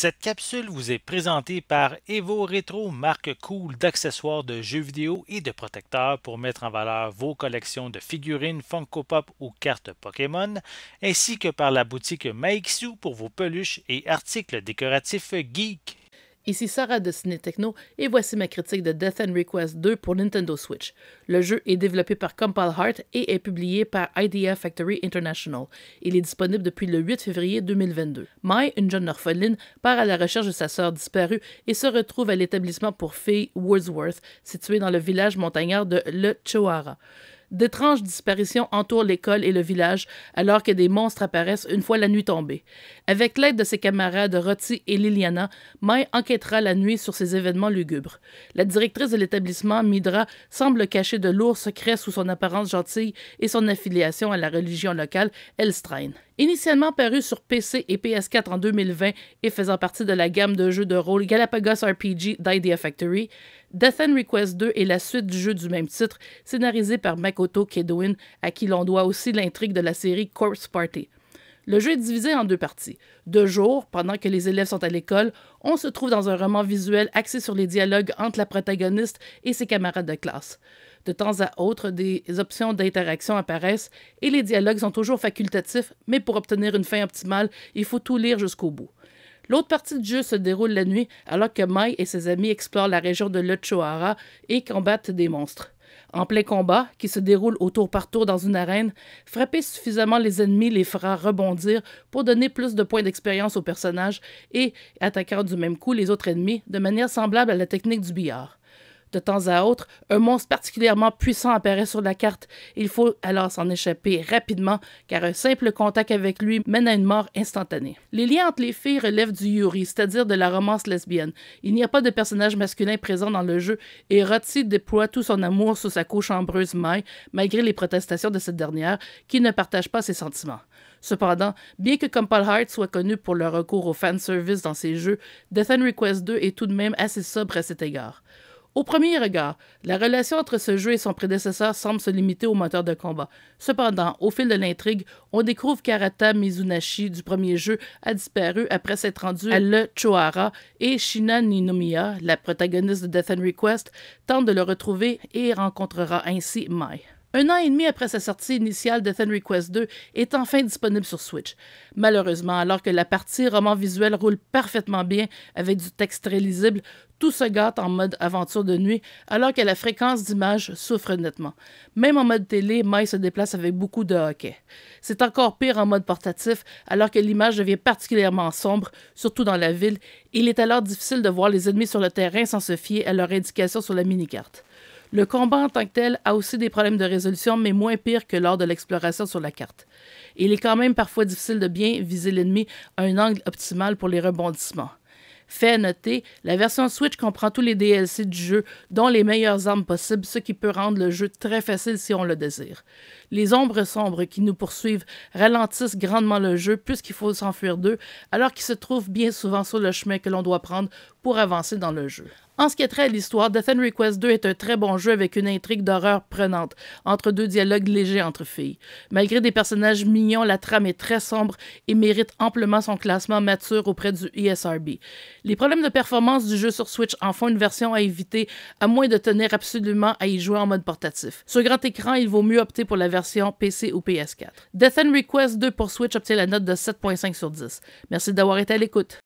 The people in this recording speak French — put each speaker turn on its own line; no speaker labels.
Cette capsule vous est présentée par Evo Retro, marque cool d'accessoires de jeux vidéo et de protecteurs pour mettre en valeur vos collections de figurines Funko Pop ou cartes Pokémon, ainsi que par la boutique Maixu pour vos peluches et articles décoratifs geek.
Ici Sarah de Ciné Techno et voici ma critique de Death and Request 2 pour Nintendo Switch. Le jeu est développé par Compile Heart et est publié par Idea Factory International. Il est disponible depuis le 8 février 2022. Mai, une jeune orpheline, part à la recherche de sa sœur disparue et se retrouve à l'établissement pour filles Wordsworth, situé dans le village montagnard de Le Choara. D'étranges disparitions entourent l'école et le village alors que des monstres apparaissent une fois la nuit tombée. Avec l'aide de ses camarades Roti et Liliana, Mai enquêtera la nuit sur ces événements lugubres. La directrice de l'établissement, Midra, semble cacher de lourds secrets sous son apparence gentille et son affiliation à la religion locale, Elstrain. Initialement paru sur PC et PS4 en 2020 et faisant partie de la gamme de jeux de rôle Galapagos RPG d'Idea Factory, Death and Request 2 est la suite du jeu du même titre, scénarisé par Makoto Kedouin, à qui l'on doit aussi l'intrigue de la série Corpse Party. Le jeu est divisé en deux parties. De jour, pendant que les élèves sont à l'école, on se trouve dans un roman visuel axé sur les dialogues entre la protagoniste et ses camarades de classe. De temps à autre, des options d'interaction apparaissent et les dialogues sont toujours facultatifs, mais pour obtenir une fin optimale, il faut tout lire jusqu'au bout. L'autre partie du jeu se déroule la nuit, alors que Mai et ses amis explorent la région de Le Choara et combattent des monstres. En plein combat, qui se déroule au tour par tour dans une arène, frapper suffisamment les ennemis les fera rebondir pour donner plus de points d'expérience aux personnages et, attaquant du même coup les autres ennemis, de manière semblable à la technique du billard. De temps à autre, un monstre particulièrement puissant apparaît sur la carte. Il faut alors s'en échapper rapidement, car un simple contact avec lui mène à une mort instantanée. Les liens entre les filles relèvent du yuri, c'est-à-dire de la romance lesbienne. Il n'y a pas de personnage masculin présent dans le jeu, et Roti déploie tout son amour sur sa cochambreuse Mai, malgré les protestations de cette dernière, qui ne partage pas ses sentiments. Cependant, bien que Compile Heart soit connu pour le recours au fanservice dans ses jeux, Death and Request 2 est tout de même assez sobre à cet égard. Au premier regard, la relation entre ce jeu et son prédécesseur semble se limiter au moteur de combat. Cependant, au fil de l'intrigue, on découvre qu'Arata Mizunashi du premier jeu a disparu après s'être rendu à Le Choara et Shina Ninomiya, la protagoniste de Death and Request, tente de le retrouver et rencontrera ainsi Mai. Un an et demi après sa sortie initiale, Death and Request 2 est enfin disponible sur Switch. Malheureusement, alors que la partie roman visuel roule parfaitement bien avec du texte très lisible, tout se gâte en mode aventure de nuit, alors que la fréquence d'image souffre nettement. Même en mode télé, Mai se déplace avec beaucoup de hockey. C'est encore pire en mode portatif, alors que l'image devient particulièrement sombre, surtout dans la ville. Il est alors difficile de voir les ennemis sur le terrain sans se fier à leurs indications sur la mini-carte. Le combat en tant que tel a aussi des problèmes de résolution, mais moins pire que lors de l'exploration sur la carte. Il est quand même parfois difficile de bien viser l'ennemi à un angle optimal pour les rebondissements. Fait à noter, la version Switch comprend tous les DLC du jeu, dont les meilleures armes possibles, ce qui peut rendre le jeu très facile si on le désire. Les ombres sombres qui nous poursuivent ralentissent grandement le jeu puisqu'il faut s'enfuir d'eux, alors qu'ils se trouvent bien souvent sur le chemin que l'on doit prendre pour avancer dans le jeu. En ce qui est trait à l'histoire, Death and Request 2 est un très bon jeu avec une intrigue d'horreur prenante, entre deux dialogues légers entre filles. Malgré des personnages mignons, la trame est très sombre et mérite amplement son classement mature auprès du ESRB. Les problèmes de performance du jeu sur Switch en font une version à éviter, à moins de tenir absolument à y jouer en mode portatif. Sur grand écran, il vaut mieux opter pour la version PC ou PS4. Death and Request 2 pour Switch obtient la note de 7.5 sur 10. Merci d'avoir été à l'écoute.